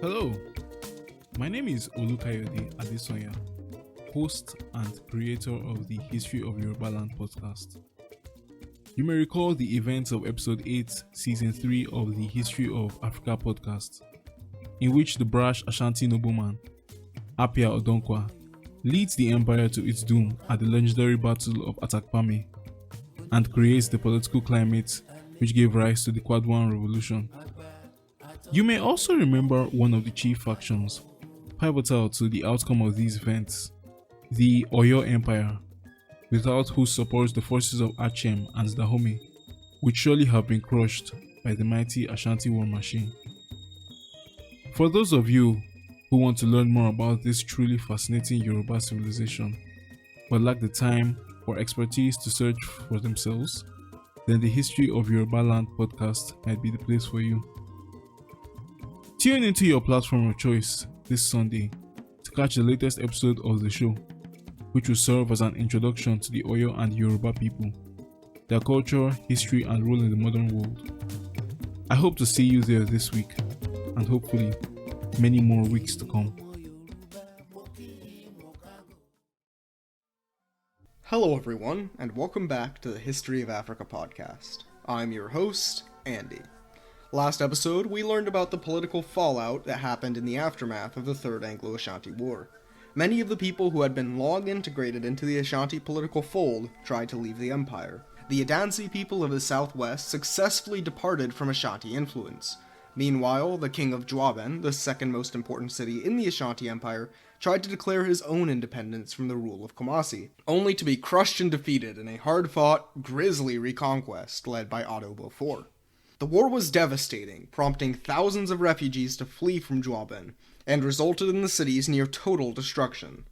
Hello, my name is Olukayode Adesonya, host and creator of the History of Yorubaland podcast. You may recall the events of episode 8, season 3 of the History of Africa podcast, in which the brash Ashanti nobleman, Apia Odonkwa, leads the empire to its doom at the legendary Battle of Atakpame and creates the political climate which gave rise to the Kwadwan Revolution. You may also remember one of the chief factions, pivotal to the outcome of these events, the Oyo Empire, without whose support the forces of Achem and Dahomey would surely have been crushed by the mighty Ashanti war machine. For those of you who want to learn more about this truly fascinating Yoruba civilization, but lack the time or expertise to search for themselves, then the History of Yorubaland podcast might be the place for you. Tune into your platform of choice this Sunday to catch the latest episode of the show, which will serve as an introduction to the Oyo and Yoruba people, their culture, history, and role in the modern world. I hope to see you there this week, and hopefully many more weeks to come. Hello everyone, and welcome back to the History of Africa podcast. I'm your host, Andy. Last episode, we learned about the political fallout that happened in the aftermath of the Third Anglo-Ashanti War. Many of the people who had been long integrated into the Ashanti political fold tried to leave the empire. The Adansi people of the southwest successfully departed from Ashanti influence. Meanwhile, the king of Juaben, the second most important city in the Ashanti Empire, tried to declare his own independence from the rule of Kumasi, only to be crushed and defeated in a hard-fought, grisly reconquest led by Otto Beaufort. The war was devastating, prompting thousands of refugees to flee from Juaben, and resulted in the city's near total destruction.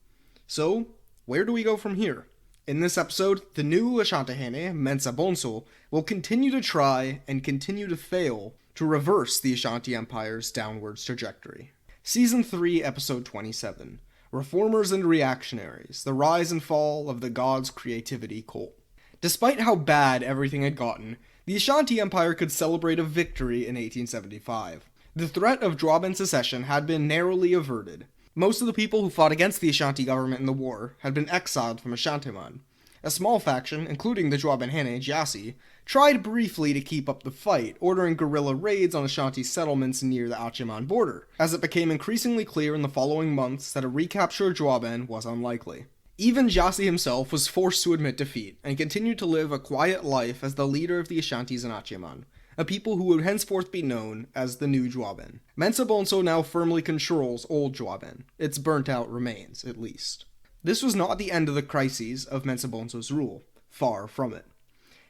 So, where do we go from here? In this episode, the new Ashantahene, Mensa Bonso, will continue to try and continue to fail to reverse the Ashanti Empire's downwards trajectory. Season 3, Episode 27, Reformers and Reactionaries, the Rise and Fall of the Gods' Creativity Cult. Despite how bad everything had gotten, the Ashanti Empire could celebrate a victory in 1875. The threat of Juaben secession had been narrowly averted. Most of the people who fought against the Ashanti government in the war had been exiled from Ashantiman. A small faction, including the Juabenhene Jasi, tried briefly to keep up the fight, ordering guerrilla raids on Ashanti settlements near the Achiman border, as it became increasingly clear in the following months that a recapture of Juaben was unlikely. Even Jasi himself was forced to admit defeat, and continued to live a quiet life as the leader of the Ashantis in Achiman, a people who would henceforth be known as the New Juaben. Mensa Bonso now firmly controls Old Juaben, its burnt-out remains, at least. This was not the end of the crises of Mensa Bonso's rule, far from it.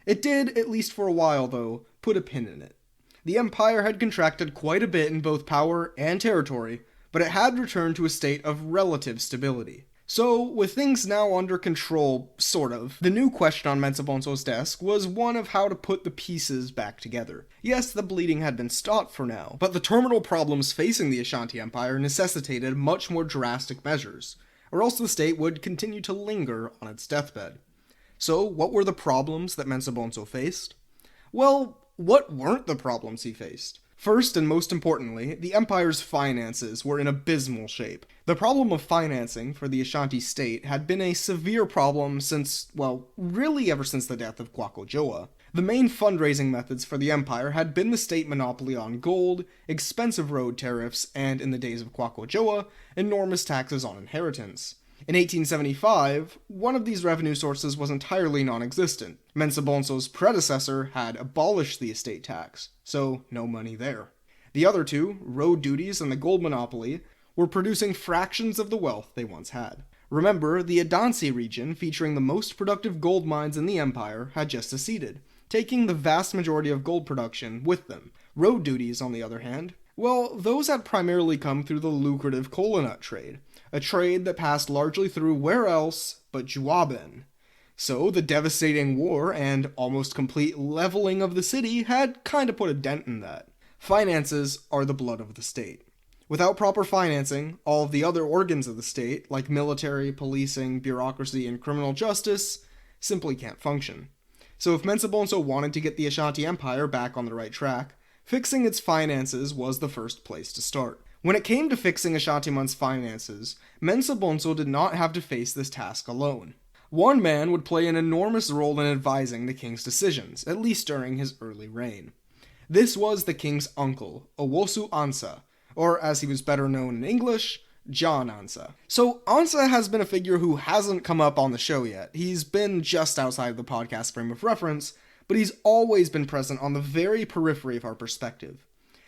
It did, at least for a while though, put a pin in it. The empire had contracted quite a bit in both power and territory, but it had returned to a state of relative stability. So, with things now under control, sort of, the new question on Mensa Bonso's desk was one of how to put the pieces back together. Yes, the bleeding had been stopped for now, but the terminal problems facing the Ashanti Empire necessitated much more drastic measures, or else the state would continue to linger on its deathbed. So, what were the problems that Mensa Bonso faced? Well, what weren't the problems he faced? First, and most importantly, the empire's finances were in abysmal shape. The problem of financing for the Ashanti state had been a severe problem since, well, really ever since the death of Kwaku The main fundraising methods for the empire had been the state monopoly on gold, expensive road tariffs, and, in the days of Kwaku enormous taxes on inheritance. In 1875, one of these revenue sources was entirely non-existent. Mensa Bonso's predecessor had abolished the estate tax, so no money there. The other two, road duties and the gold monopoly, were producing fractions of the wealth they once had. Remember, the Adansi region, featuring the most productive gold mines in the empire, had just seceded, taking the vast majority of gold production with them. Road duties, on the other hand, well, those had primarily come through the lucrative kola nut trade, a trade that passed largely through where else but Juaben. So the devastating war and almost complete leveling of the city had kind of put a dent in that. Finances are the blood of the state. Without proper financing, all of the other organs of the state, like military, policing, bureaucracy, and criminal justice, simply can't function. So if Mensa Bonso wanted to get the Ashanti Empire back on the right track, fixing its finances was the first place to start. When it came to fixing Ashantiman's finances, Mensa Bonso did not have to face this task alone. One man would play an enormous role in advising the king's decisions, at least during his early reign. This was the king's uncle, Owusu Ansah, or as he was better known in English, John Ansah. So Ansah has been a figure who hasn't come up on the show yet. He's been just outside the podcast frame of reference, but he's always been present on the very periphery of our perspective.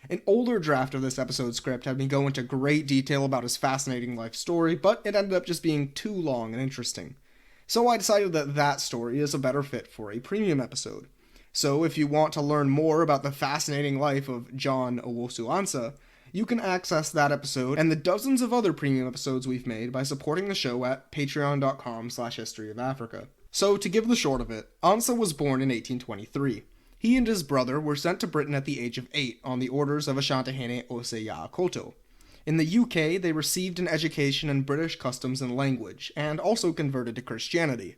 An older draft of this episode's script had me go into great detail about his fascinating life story, but it ended up just being too long and interesting. So I decided that story is a better fit for a premium episode. So if you want to learn more about the fascinating life of John Owusu Ansah, you can access that episode and the dozens of other premium episodes we've made by supporting the show at patreon.com/historyofafrica. So to give the short of it, Ansah was born in 1823. He and his brother were sent to Britain at the age of 8 on the orders of Asantehene Ose Akoto. In the UK, they received an education in British customs and language, and also converted to Christianity.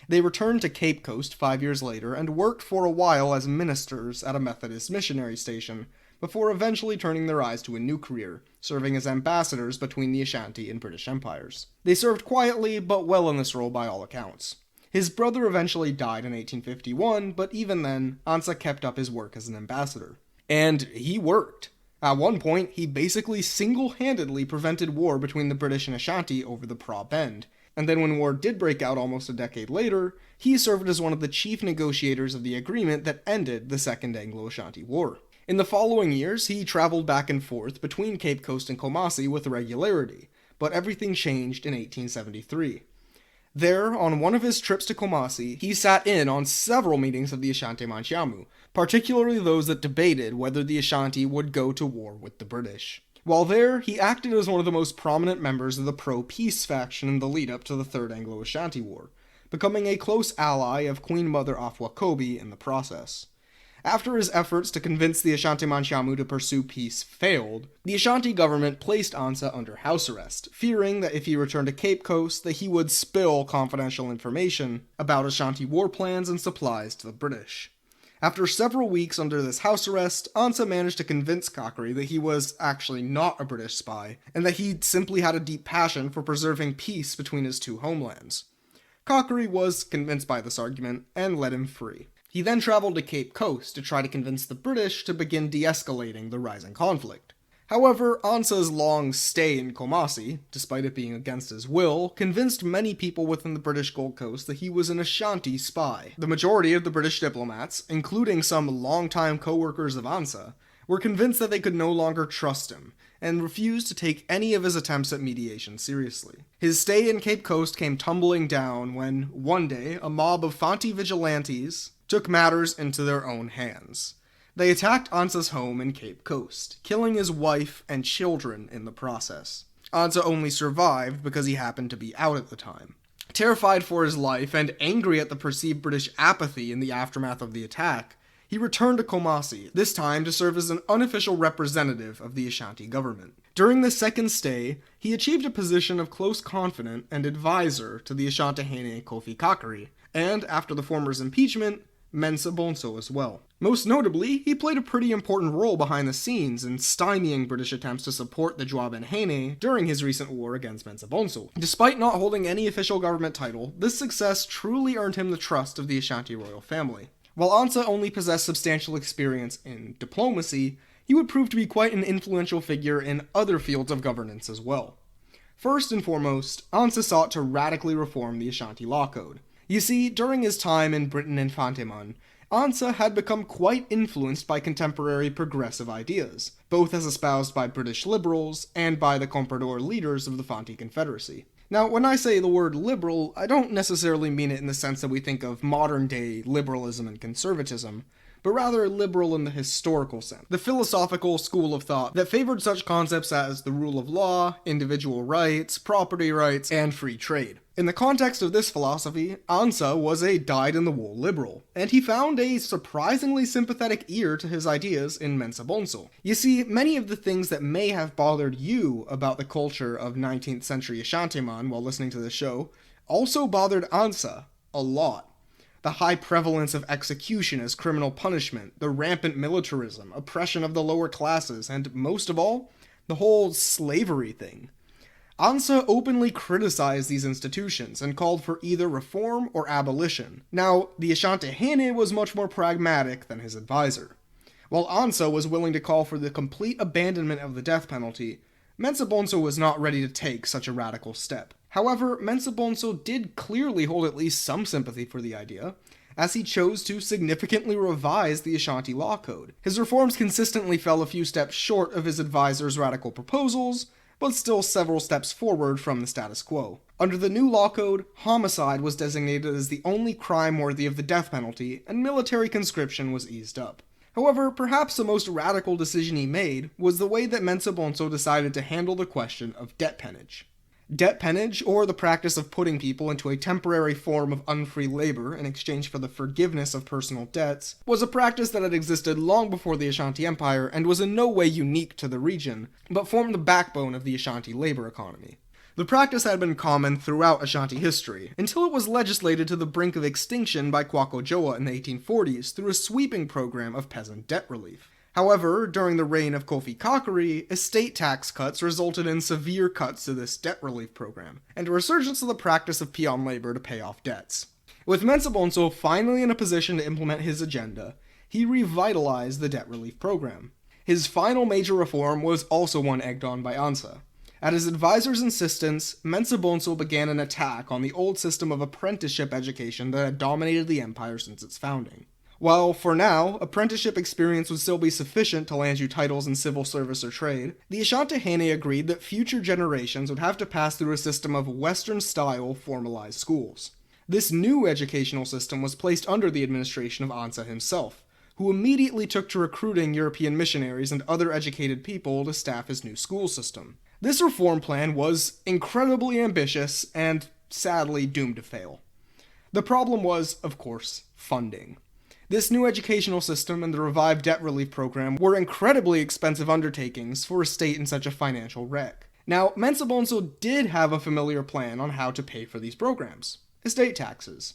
They returned to Cape Coast 5 years later and worked for a while as ministers at a Methodist missionary station, before eventually turning their eyes to a new career, serving as ambassadors between the Ashanti and British empires. They served quietly, but well in this role by all accounts. His brother eventually died in 1851, but even then, Ansah kept up his work as an ambassador. And he worked. At one point, he basically single-handedly prevented war between the British and Ashanti over the Pra Bend, and then when war did break out almost a decade later, he served as one of the chief negotiators of the agreement that ended the Second Anglo-Ashanti War. In the following years, he traveled back and forth between Cape Coast and Kumasi with regularity, but everything changed in 1873. There, on one of his trips to Kumasi, he sat in on several meetings of the Ashanti Mantiamu, particularly those that debated whether the Ashanti would go to war with the British. While there, he acted as one of the most prominent members of the pro-peace faction in the lead-up to the Third Anglo-Ashanti War, becoming a close ally of Queen Mother Afua Kobe in the process. After his efforts to convince the Ashanti Mantiamu to pursue peace failed, the Ashanti government placed Ansah under house arrest, fearing that if he returned to Cape Coast, that he would spill confidential information about Ashanti war plans and supplies to the British. After several weeks under this house arrest, Ansah managed to convince Cockeri that he was actually not a British spy, and that he simply had a deep passion for preserving peace between his two homelands. Cockeri was convinced by this argument, and let him free. He then traveled to Cape Coast to try to convince the British to begin de-escalating the rising conflict. However, Ansah's long stay in Kumasi, despite it being against his will, convinced many people within the British Gold Coast that he was an Ashanti spy. The majority of the British diplomats, including some longtime co-workers of Ansah, were convinced that they could no longer trust him, and refused to take any of his attempts at mediation seriously. His stay in Cape Coast came tumbling down when, one day, a mob of Fanti vigilantes took matters into their own hands. They attacked Ansah's home in Cape Coast, killing his wife and children in the process. Ansah only survived because he happened to be out at the time. Terrified for his life and angry at the perceived British apathy in the aftermath of the attack, he returned to Kumasi, this time to serve as an unofficial representative of the Ashanti government. During this second stay, he achieved a position of close confidant and advisor to the Asantehene Kofi Cockeri, and after the former's impeachment, Mensa Bonso as well. Most notably, he played a pretty important role behind the scenes in stymieing British attempts to support the Jwabenhene during his recent war against Mensa Bonso. Despite not holding any official government title, this success truly earned him the trust of the Ashanti royal family. While Ansah only possessed substantial experience in diplomacy, he would prove to be quite an influential figure in other fields of governance as well. First and foremost, Ansah sought to radically reform the Ashanti law code. You see, during his time in Britain and Fanteman, Ansah had become quite influenced by contemporary progressive ideas, both as espoused by British liberals and by the comprador leaders of the Fanti Confederacy. Now, when I say the word liberal, I don't necessarily mean it in the sense that we think of modern-day liberalism and conservatism, but rather liberal in the historical sense. The philosophical school of thought that favored such concepts as the rule of law, individual rights, property rights, and free trade. In the context of this philosophy, Ansah was a dyed-in-the-wool liberal, and he found a surprisingly sympathetic ear to his ideas in Mensa Bonso. You see, many of the things that may have bothered you about the culture of 19th century Ashantiman while listening to this show also bothered Ansah a lot. The high prevalence of execution as criminal punishment, the rampant militarism, oppression of the lower classes, and most of all, the whole slavery thing. Ansa openly criticized these institutions and called for either reform or abolition. Now, the Asantehene was much more pragmatic than his advisor. While Ansa was willing to call for the complete abandonment of the death penalty, Mensa Bonso was not ready to take such a radical step. However, Mensa Bonso did clearly hold at least some sympathy for the idea, as he chose to significantly revise the Ashanti Law Code. His reforms consistently fell a few steps short of his advisor's radical proposals, but still several steps forward from the status quo. Under the new law code, homicide was designated as the only crime worthy of the death penalty, and military conscription was eased up. However, perhaps the most radical decision he made was the way that Mensa Bonso decided to handle the question of debt peonage. Debt peonage, or the practice of putting people into a temporary form of unfree labor in exchange for the forgiveness of personal debts, was a practice that had existed long before the Ashanti Empire and was in no way unique to the region, but formed the backbone of the Ashanti labor economy. The practice had been common throughout Ashanti history, until it was legislated to the brink of extinction by Kwaku Jowa in the 1840s through a sweeping program of peasant debt relief. However, during the reign of Kofi Kakere, estate tax cuts resulted in severe cuts to this debt relief program, and a resurgence of the practice of peon labor to pay off debts. With Mensa Bonso finally in a position to implement his agenda, he revitalized the debt relief program. His final major reform was also one egged on by Ansa. At his advisor's insistence, Mensa Bonso began an attack on the old system of apprenticeship education that had dominated the empire since its founding. While, for now, apprenticeship experience would still be sufficient to land you titles in civil service or trade, the Asantehene agreed that future generations would have to pass through a system of Western-style formalized schools. This new educational system was placed under the administration of Ansa himself, who immediately took to recruiting European missionaries and other educated people to staff his new school system. This reform plan was incredibly ambitious and, sadly, doomed to fail. The problem was, of course, funding. This new educational system and the revived debt relief program were incredibly expensive undertakings for a state in such a financial wreck. Now, Mensa Bonso did have a familiar plan on how to pay for these programs: estate taxes.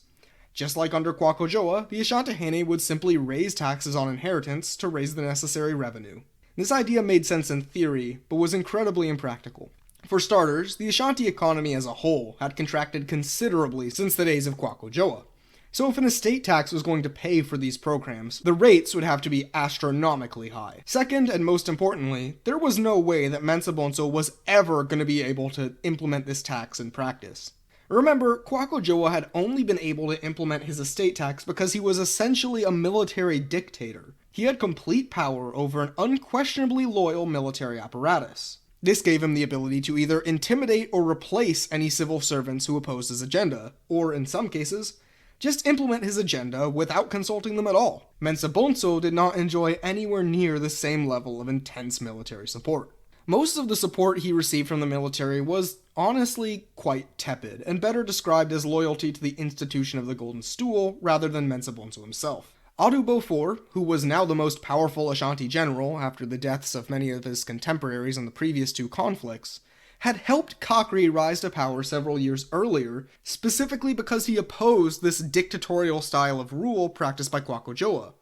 Just like under Kwaku Jowa, the Asantehene would simply raise taxes on inheritance to raise the necessary revenue. This idea made sense in theory, but was incredibly impractical. For starters, the Ashanti economy as a whole had contracted considerably since the days of Kwaku Jowa. So if an estate tax was going to pay for these programs, the rates would have to be astronomically high. Second, and most importantly, there was no way that Mensa Bonso was ever going to be able to implement this tax in practice. Remember, Kwaku Jowa had only been able to implement his estate tax because he was essentially a military dictator. He had complete power over an unquestionably loyal military apparatus. This gave him the ability to either intimidate or replace any civil servants who opposed his agenda, or in some cases, just implement his agenda without consulting them at all. Mensa Bonso did not enjoy anywhere near the same level of intense military support. Most of the support he received from the military was honestly quite tepid, and better described as loyalty to the institution of the Golden Stool rather than Mensa Bonso himself. Adu Bofor, who was now the most powerful Ashanti general after the deaths of many of his contemporaries in the previous two conflicts, had helped Kakere rise to power several years earlier, specifically because he opposed this dictatorial style of rule practiced by Kwaku Jowa.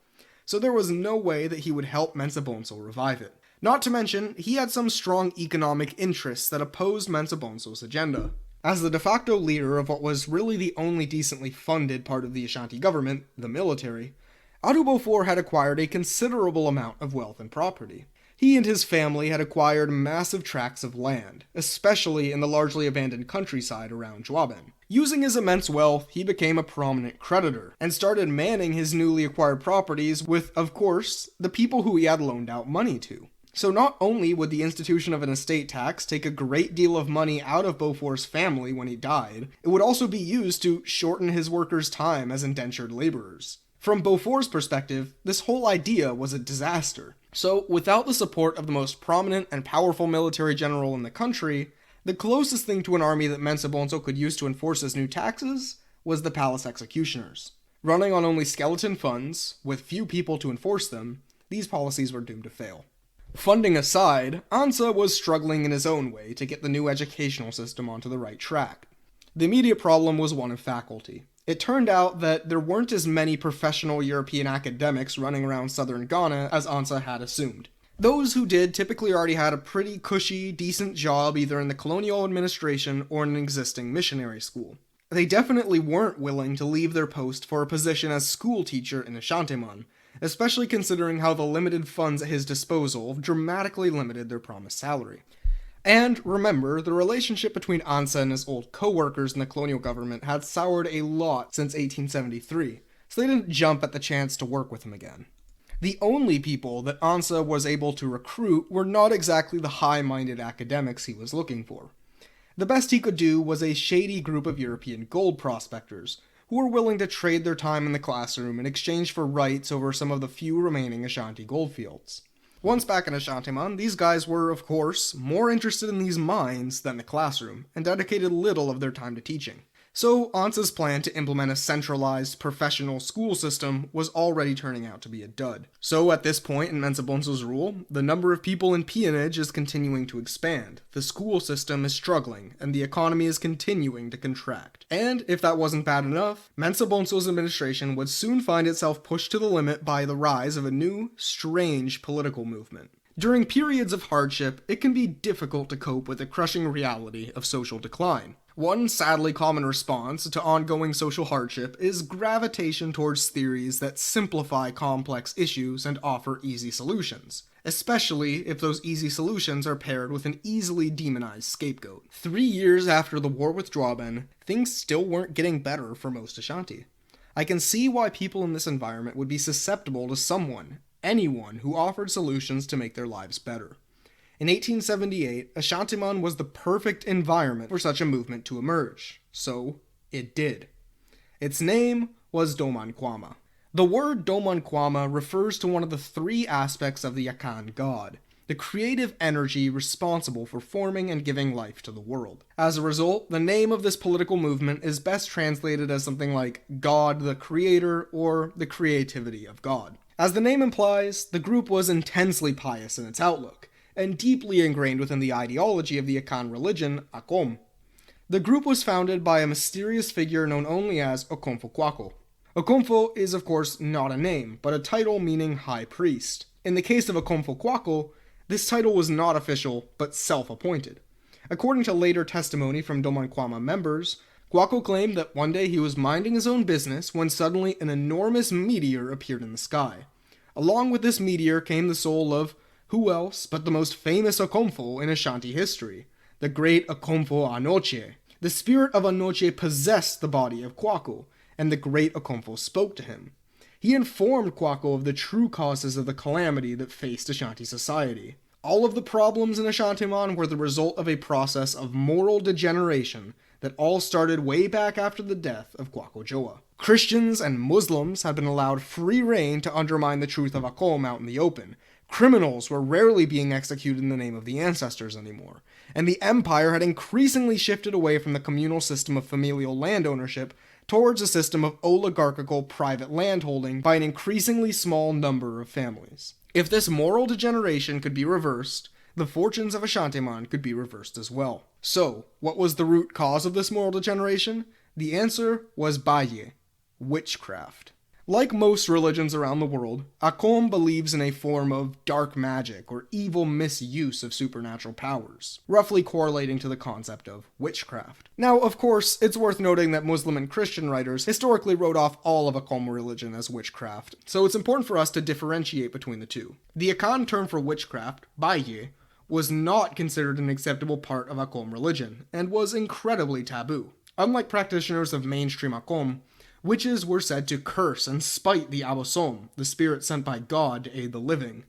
So there was no way that he would help Mensa Bonso revive it. Not to mention, he had some strong economic interests that opposed Mensa Bonso's agenda. As the de facto leader of what was really the only decently funded part of the Ashanti government, the military, Adu Bofor had acquired a considerable amount of wealth and property. He and his family had acquired massive tracts of land, especially in the largely abandoned countryside around Juaben. Using his immense wealth, he became a prominent creditor, and started manning his newly acquired properties with, of course, the people who he had loaned out money to. So not only would the institution of an estate tax take a great deal of money out of Bofor's family when he died, it would also be used to shorten his workers' time as indentured laborers. From Bofor's perspective, this whole idea was a disaster. So, without the support of the most prominent and powerful military general in the country, the closest thing to an army that Mensa Bonso could use to enforce his new taxes was the palace executioners. Running on only skeleton funds, with few people to enforce them, these policies were doomed to fail. Funding aside, Ansa was struggling in his own way to get the new educational system onto the right track. The immediate problem was one of faculty. It turned out that there weren't as many professional European academics running around southern Ghana as Ansa had assumed. Those who did typically already had a pretty cushy, decent job either in the colonial administration or in an existing missionary school. They definitely weren't willing to leave their post for a position as school teacher in Ashantiman, especially considering how the limited funds at his disposal dramatically limited their promised salary. And remember, the relationship between Ansa and his old co-workers in the colonial government had soured a lot since 1873, so they didn't jump at the chance to work with him again. The only people that Ansa was able to recruit were not exactly the high-minded academics he was looking for. The best he could do was a shady group of European gold prospectors, who were willing to trade their time in the classroom in exchange for rights over some of the few remaining Ashanti goldfields. Once back in Ashantiman, these guys were, of course, more interested in these mines than the classroom, and dedicated little of their time to teaching. So Ansa's plan to implement a centralized, professional school system was already turning out to be a dud. So at this point in Mensa Bonso's rule, the number of people in peonage is continuing to expand, the school system is struggling, and the economy is continuing to contract. And if that wasn't bad enough, Mensa Bonso's administration would soon find itself pushed to the limit by the rise of a new, strange political movement. During periods of hardship, it can be difficult to cope with the crushing reality of social decline. One sadly common response to ongoing social hardship is gravitation towards theories that simplify complex issues and offer easy solutions, especially if those easy solutions are paired with an easily demonized scapegoat. 3 years after the war with Dwaben, things still weren't getting better for most Ashanti. I can see why people in this environment would be susceptible to anyone who offered solutions to make their lives better. In 1878, Ashantiman was the perfect environment for such a movement to emerge. So, it did. Its name was Domanquama. The word Domanquama refers to one of the 3 aspects of the Akan god, the creative energy responsible for forming and giving life to the world. As a result, the name of this political movement is best translated as something like God the Creator or the creativity of God. As the name implies, the group was intensely pious in its outlook, and deeply ingrained within the ideology of the Akan religion, Akom. The group was founded by a mysterious figure known only as Okomfo Kwako. Okomfo is of course not a name, but a title meaning high priest. In the case of Okomfo Kwako, this title was not official, but self-appointed. According to later testimony from Domanquama members, Kwako claimed that one day he was minding his own business when suddenly an enormous meteor appeared in the sky. Along with this meteor came the soul of who else but the most famous Okomfo in Ashanti history, the great Okomfo Anoche. The spirit of Anoche possessed the body of Kwako, and the great Okomfo spoke to him. He informed Kwako of the true causes of the calamity that faced Ashanti society. All of the problems in Ashantiman were the result of a process of moral degeneration that all started way back after the death of Kwako Joa. Christians and Muslims had been allowed free rein to undermine the truth of Akom out in the open. Criminals were rarely being executed in the name of the ancestors anymore, and the empire had increasingly shifted away from the communal system of familial land ownership towards a system of oligarchical private landholding by an increasingly small number of families. If this moral degeneration could be reversed, the fortunes of Ashantiman could be reversed as well. So, what was the root cause of this moral degeneration? The answer was Baye, witchcraft. Like most religions around the world, Akom believes in a form of dark magic or evil misuse of supernatural powers, roughly correlating to the concept of witchcraft. Now, of course, it's worth noting that Muslim and Christian writers historically wrote off all of Akom religion as witchcraft, so it's important for us to differentiate between the two. The Akan term for witchcraft, Baye, was not considered an acceptable part of Akom religion, and was incredibly taboo. Unlike practitioners of mainstream Akom, witches were said to curse and spite the Abosom, the spirit sent by God to aid the living.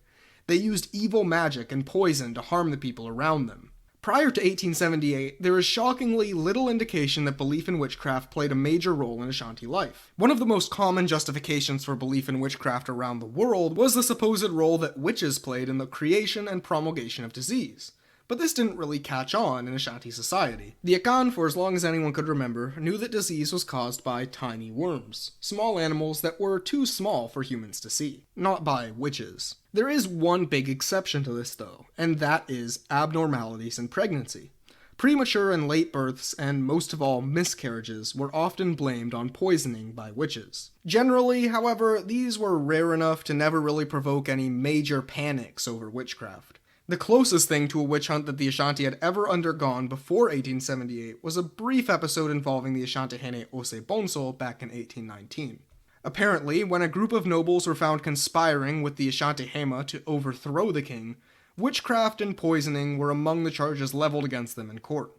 They used evil magic and poison to harm the people around them. Prior to 1878, there is shockingly little indication that belief in witchcraft played a major role in Ashanti life. One of the most common justifications for belief in witchcraft around the world was the supposed role that witches played in the creation and promulgation of disease. But this didn't really catch on in Ashanti society. The Akan, for as long as anyone could remember, knew that disease was caused by tiny worms, small animals that were too small for humans to see, not by witches. There is one big exception to this though, and that is abnormalities in pregnancy. Premature and late births, and most of all miscarriages, were often blamed on poisoning by witches. Generally, however, these were rare enough to never really provoke any major panics over witchcraft. The closest thing to a witch hunt that the Ashanti had ever undergone before 1878 was a brief episode involving the Asantehene Osei-Bonsu back in 1819. Apparently, when a group of nobles were found conspiring with the Asantehema to overthrow the king, witchcraft and poisoning were among the charges leveled against them in court.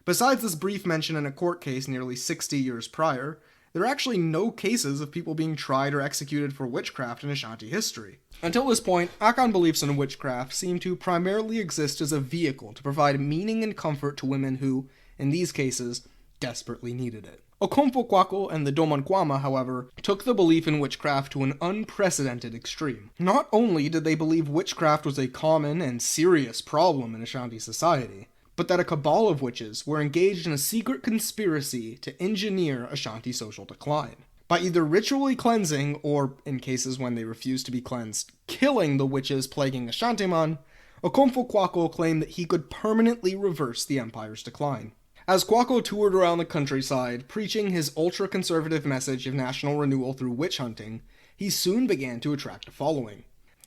Besides this brief mention in a court case nearly 60 years prior, there are actually no cases of people being tried or executed for witchcraft in Ashanti history. Until this point, Akan beliefs in witchcraft seem to primarily exist as a vehicle to provide meaning and comfort to women who, in these cases, desperately needed it. Okomfo Kwakwa and the Domankwama, however, took the belief in witchcraft to an unprecedented extreme. Not only did they believe witchcraft was a common and serious problem in Ashanti society, but that a cabal of witches were engaged in a secret conspiracy to engineer Ashanti social decline. By either ritually cleansing, or, in cases when they refused to be cleansed, killing the witches plaguing Ashantiman, Okomfo Kwakwa claimed that he could permanently reverse the empire's decline. As Kwakwa toured around the countryside, preaching his ultra-conservative message of national renewal through witch hunting, he soon began to attract a following.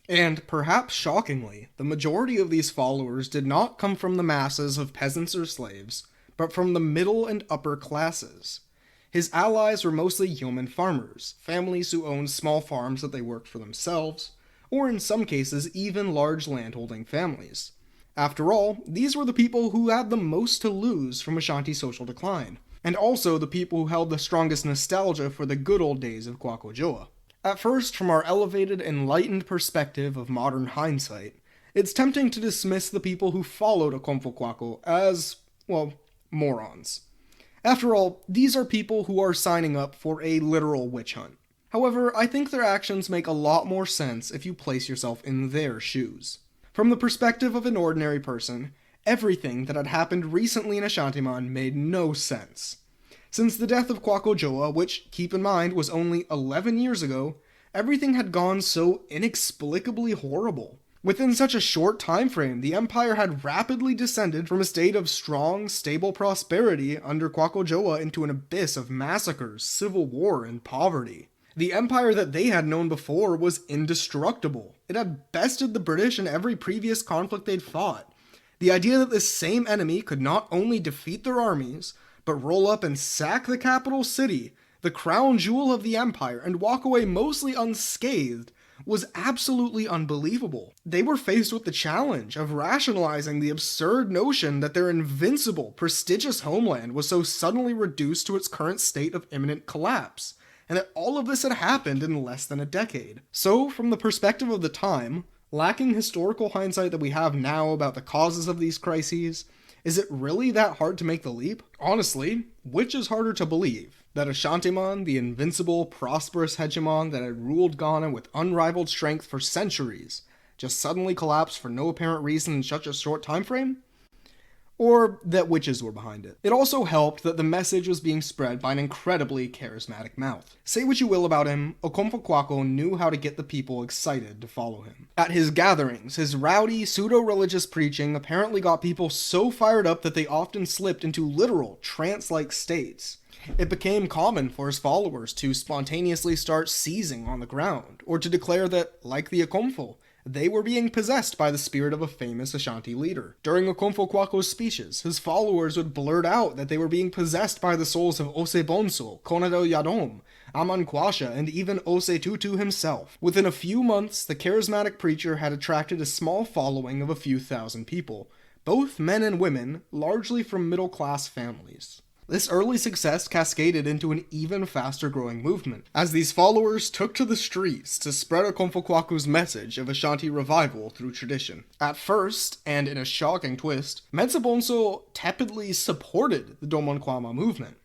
And, perhaps shockingly, the majority of these followers did not come from the masses of peasants or slaves, but from the middle and upper classes. His allies were mostly yeoman farmers, families who owned small farms that they worked for themselves, or in some cases even large landholding families. After all, these were the people who had the most to lose from Ashanti social decline, and also the people who held the strongest nostalgia for the good old days of Kwakwa. At first, from our elevated, enlightened perspective of modern hindsight, it's tempting to dismiss the people who followed Okomfo Kwakwa as, well, morons. After all, these are people who are signing up for a literal witch hunt. However, I think their actions make a lot more sense if you place yourself in their shoes. From the perspective of an ordinary person, everything that had happened recently in Ashantiman made no sense. Since the death of Kwakwa, which, keep in mind, was only 11 years ago, everything had gone so inexplicably horrible. Within such a short time frame, the empire had rapidly descended from a state of strong, stable prosperity under Kwakwa into an abyss of massacres, civil war, and poverty. The empire that they had known before was indestructible. It had bested the British in every previous conflict they'd fought. The idea that this same enemy could not only defeat their armies, but roll up and sack the capital city, the crown jewel of the empire, and walk away mostly unscathed, was absolutely unbelievable. They were faced with the challenge of rationalizing the absurd notion that their invincible, prestigious homeland was so suddenly reduced to its current state of imminent collapse, and that all of this had happened in less than a decade. So, from the perspective of the time, lacking historical hindsight that we have now about the causes of these crises, is it really that hard to make the leap? Honestly, which is harder to believe? That Ashantiman, the invincible, prosperous hegemon that had ruled Ghana with unrivaled strength for centuries, just suddenly collapsed for no apparent reason in such a short time frame? Or that witches were behind it. It also helped that the message was being spread by an incredibly charismatic mouth. Say what you will about him, Okomfo Kwakwa knew how to get the people excited to follow him. At his gatherings, his rowdy, pseudo-religious preaching apparently got people so fired up that they often slipped into literal, trance-like states. It became common for his followers to spontaneously start seizing on the ground, or to declare that, like the Okomfo, they were being possessed by the spirit of a famous Ashanti leader. During Okomfo Kwakwa's speeches, his followers would blurt out that they were being possessed by the souls of Osei-Bonsu, Konadu Yadom, Amankwasha, and even Osei Tutu himself. Within a few months, the charismatic preacher had attracted a small following of a few thousand people, both men and women, largely from middle-class families. This early success cascaded into an even faster growing movement, as these followers took to the streets to spread Okomfo Kwakwa's message of Ashanti revival through tradition. At first, and in a shocking twist, Mensah-Bonsu tepidly supported the Domankwama movement.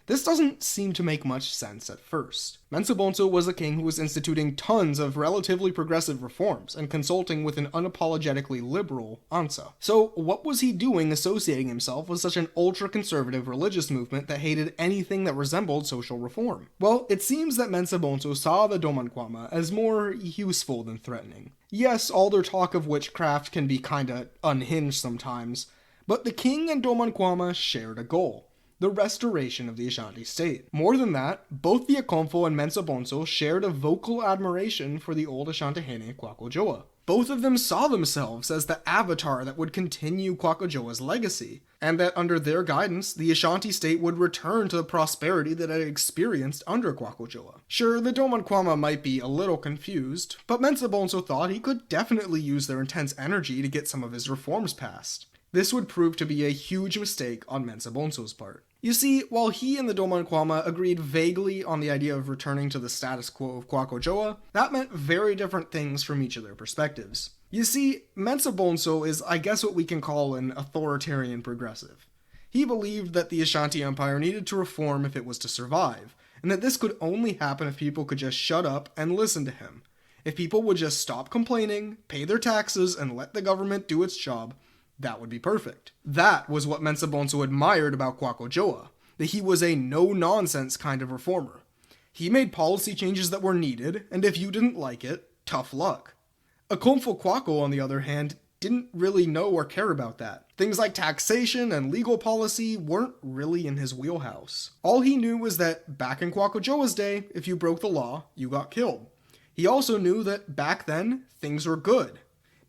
This doesn't seem to make much sense at first. Mensah-Bonsu was a king who was instituting tons of relatively progressive reforms and consulting with an unapologetically liberal Ansa. So what was he doing associating himself with such an ultra-conservative religious movement that hated anything that resembled social reform? Well, it seems that Mensah-Bonsu saw the Domankwama as more useful than threatening. Yes, all their talk of witchcraft can be kinda unhinged sometimes, But the king and Domanquama shared a goal: the restoration of the Ashanti state. More than that, both the Akomfo and Mensa Bonso shared a vocal admiration for the old Asantehene Kwakojoa. Both of them saw themselves as the avatar that would continue Kwakojoa's legacy, and that under their guidance, the Ashanti state would return to the prosperity that it had experienced under Kwakojoa. Sure, the Domanquama might be a little confused, but Mensa Bonso thought he could definitely use their intense energy to get some of his reforms passed. This would prove to be a huge mistake on Mensa Bonso's part. You see, while he and the Domanquama agreed vaguely on the idea of returning to the status quo of Kwakojoa, that meant very different things from each of their perspectives. You see, Mensa Bonso is, I guess, what we can call an authoritarian progressive. He believed that the Ashanti Empire needed to reform if it was to survive, and that this could only happen if people could just shut up and listen to him. If people would just stop complaining, pay their taxes, and let the government do its job, that would be perfect. That was what Mensa Bonso admired about Kwakojoa, that he was a no-nonsense kind of reformer. He made policy changes that were needed, and if you didn't like it, tough luck. Akomfo Kwako, on the other hand, didn't really know or care about that. Things like taxation and legal policy weren't really in his wheelhouse. All he knew was that back in Kwakojoa's day, if you broke the law, you got killed. He also knew that back then, things were good.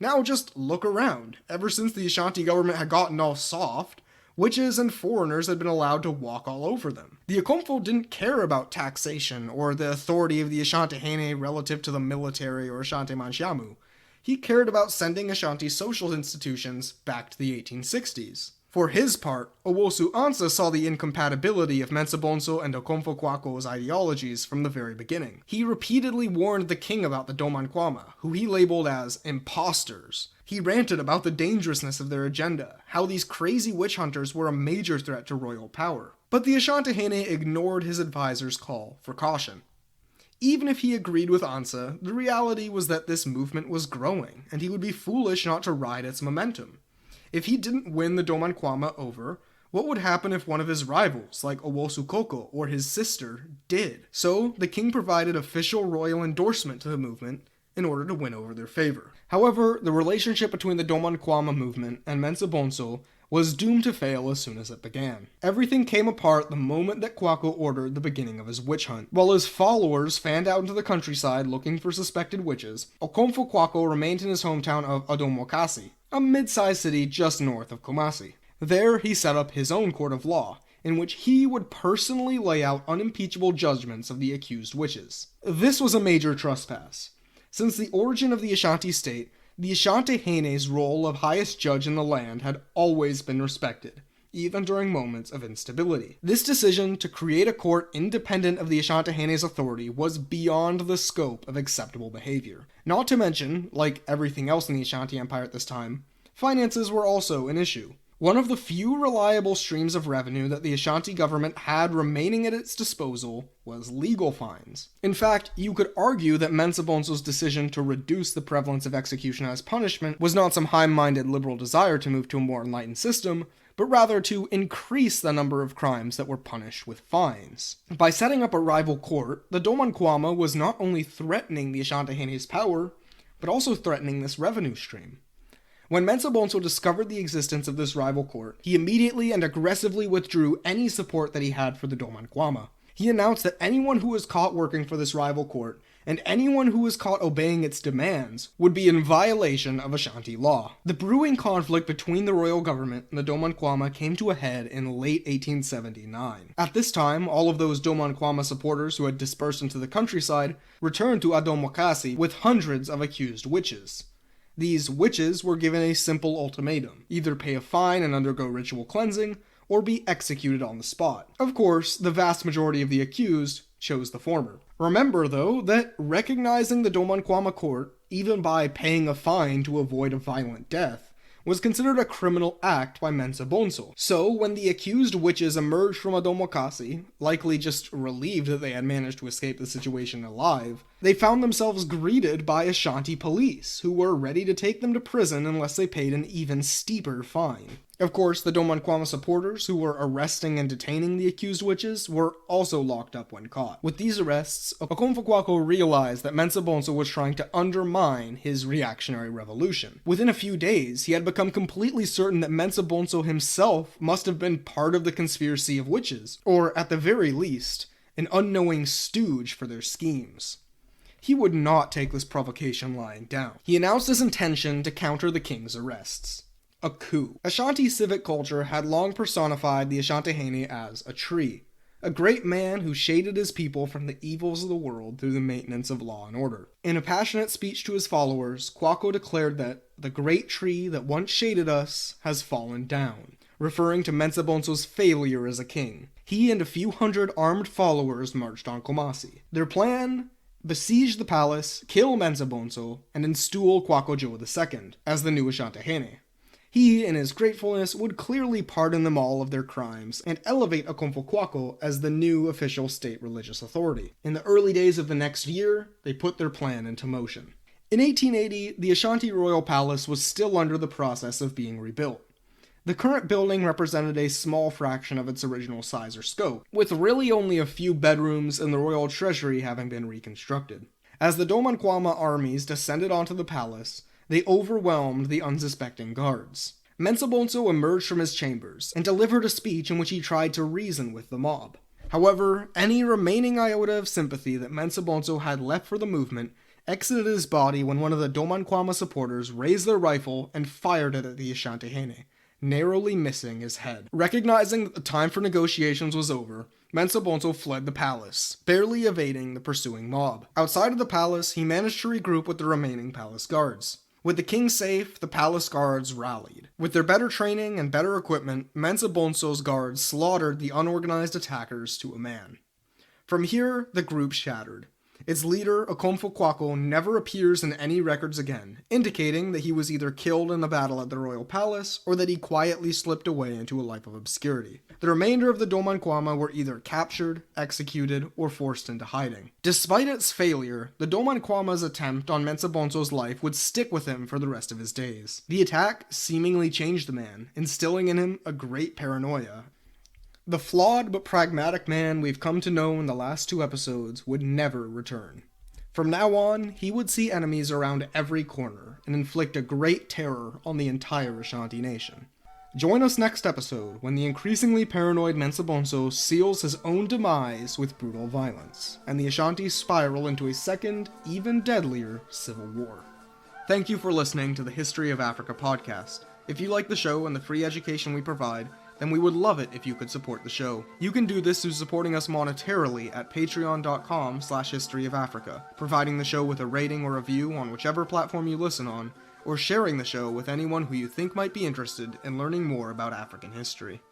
Now just look around. Ever since the Ashanti government had gotten all soft, witches and foreigners had been allowed to walk all over them. The Akomfo didn't care about taxation or the authority of the Asantehene relative to the military or Asante Manshamu. He cared about sending Ashanti social institutions back to the 1860s. For his part, Owusu Ansah saw the incompatibility of Mensa Bonso and Akomfo Kwako's ideologies from the very beginning. He repeatedly warned the king about the Domanquama, who he labeled as imposters. He ranted about the dangerousness of their agenda, how these crazy witch hunters were a major threat to royal power. But the Asantehene ignored his advisor's call for caution. Even if he agreed with Ansah, the reality was that this movement was growing, and he would be foolish not to ride its momentum. If he didn't win the Domanquama over, what would happen if one of his rivals, like Owusu Koko or his sister, did? So, the king provided official royal endorsement to the movement in order to win over their favor. However, the relationship between the Domanquama movement and Mensa Bonso was doomed to fail as soon as it began. Everything came apart the moment that Kwako ordered the beginning of his witch hunt. While his followers fanned out into the countryside looking for suspected witches, Akomfo Kwako remained in his hometown of Adomokasi, a mid-sized city just north of Kumasi. There, he set up his own court of law, in which he would personally lay out unimpeachable judgments of the accused witches. This was a major trespass. Since the origin of the Ashanti state, the Asantehene's role of highest judge in the land had always been respected, even during moments of instability. This decision to create a court independent of the Asantehene's authority was beyond the scope of acceptable behavior. Not to mention, like everything else in the Ashanti Empire at this time, finances were also an issue. One of the few reliable streams of revenue that the Ashanti government had remaining at its disposal was legal fines. In fact, you could argue that Mensa Bonso's decision to reduce the prevalence of execution as punishment was not some high-minded liberal desire to move to a more enlightened system, but rather to increase the number of crimes that were punished with fines. By setting up a rival court, the Domanquama was not only threatening the Asantehene's power, but also threatening this revenue stream. When Mensa Bonso discovered the existence of this rival court, he immediately and aggressively withdrew any support that he had for the Domanquama. He announced that anyone who was caught working for this rival court, and anyone who was caught obeying its demands, would be in violation of Ashanti law. The brewing conflict between the royal government and the Domanquama came to a head in late 1879. At this time, all of those Domanquama supporters who had dispersed into the countryside returned to Adomokasi with hundreds of accused witches. These witches were given a simple ultimatum: either pay a fine and undergo ritual cleansing, or be executed on the spot. Of course, the vast majority of the accused chose the former. Remember, though, that recognizing the Domanquama court, even by paying a fine to avoid a violent death, was considered a criminal act by Mensa Bonso. So, when the accused witches emerged from Adomokasi, likely just relieved that they had managed to escape the situation alive, they found themselves greeted by Ashanti police, who were ready to take them to prison unless they paid an even steeper fine. Of course, the Domanquama supporters who were arresting and detaining the accused witches were also locked up when caught. With these arrests, Okonkwo realized that Mensa Bonso was trying to undermine his reactionary revolution. Within a few days, he had become completely certain that Mensa Bonso himself must have been part of the conspiracy of witches, or at the very least, an unknowing stooge for their schemes. He would not take this provocation lying down. He announced his intention to counter the king's arrests. A coup. Ashanti civic culture had long personified the Asantehene as a tree, a great man who shaded his people from the evils of the world through the maintenance of law and order. In a passionate speech to his followers, Kwaku declared that the great tree that once shaded us has fallen down, referring to Mensa Bonso's failure as a king. He and a few hundred armed followers marched on Kumasi. Their plan? Besiege the palace, kill Mensa Bonso, and install Kwaku II as the new Asantehene. He, in his gratefulness, would clearly pardon them all of their crimes and elevate Okonkwo as the new official state religious authority. In the early days of the next year, they put their plan into motion. In 1880, the Ashanti Royal Palace was still under the process of being rebuilt. The current building represented a small fraction of its original size or scope, with really only a few bedrooms and the royal treasury having been reconstructed. As the Domanquama armies descended onto the palace, they overwhelmed the unsuspecting guards. Mensa Bonso emerged from his chambers and delivered a speech in which he tried to reason with the mob. However, any remaining iota of sympathy that Mensa Bonso had left for the movement exited his body when one of the Domanquama supporters raised their rifle and fired it at the Asantehene, narrowly missing his head. Recognizing that the time for negotiations was over, Mensa Bonso fled the palace, barely evading the pursuing mob. Outside of the palace, he managed to regroup with the remaining palace guards. With the king safe, the palace guards rallied. With their better training and better equipment, Mensa Bonso's guards slaughtered the unorganized attackers to a man. From here, the group shattered. Its leader, Okonkwo, never appears in any records again, indicating that he was either killed in the battle at the royal palace, or that he quietly slipped away into a life of obscurity. The remainder of the Domanquama were either captured, executed, or forced into hiding. Despite its failure, the Domanquama's attempt on Mensa Bonso's life would stick with him for the rest of his days. The attack seemingly changed the man, instilling in him a great paranoia. The flawed but pragmatic man we've come to know in the last 2 episodes would never return. From now on, he would see enemies around every corner and inflict a great terror on the entire Ashanti nation. Join us next episode when the increasingly paranoid Mensa Bonso seals his own demise with brutal violence, and the Ashantis spiral into a second, even deadlier, civil war. Thank you for listening to the History of Africa podcast. If you like the show and the free education we provide, then we would love it if you could support the show. You can do this through supporting us monetarily at patreon.com/historyofafrica, providing the show with a rating or review on whichever platform you listen on, or sharing the show with anyone who you think might be interested in learning more about African history.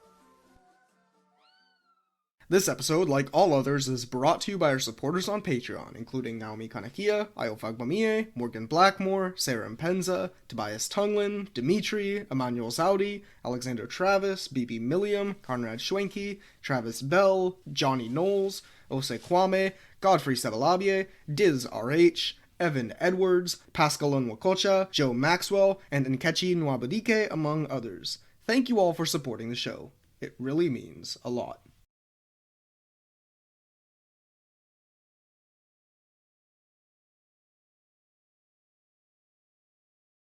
This episode, like all others, is brought to you by our supporters on Patreon, including Naomi Kanakia, Ayofagbamie, Morgan Blackmore, Sarah Mpenza, Tobias Tunglin, Dimitri, Emmanuel Zaudi, Alexander Travis, BB Milliam, Conrad Schwenke, Travis Bell, Johnny Knowles, Ose Kwame, Godfrey Sebalabie, Diz RH, Evan Edwards, Pascal Nwakocha, Joe Maxwell, and Nkechi Nwabudike, among others. Thank you all for supporting the show. It really means a lot.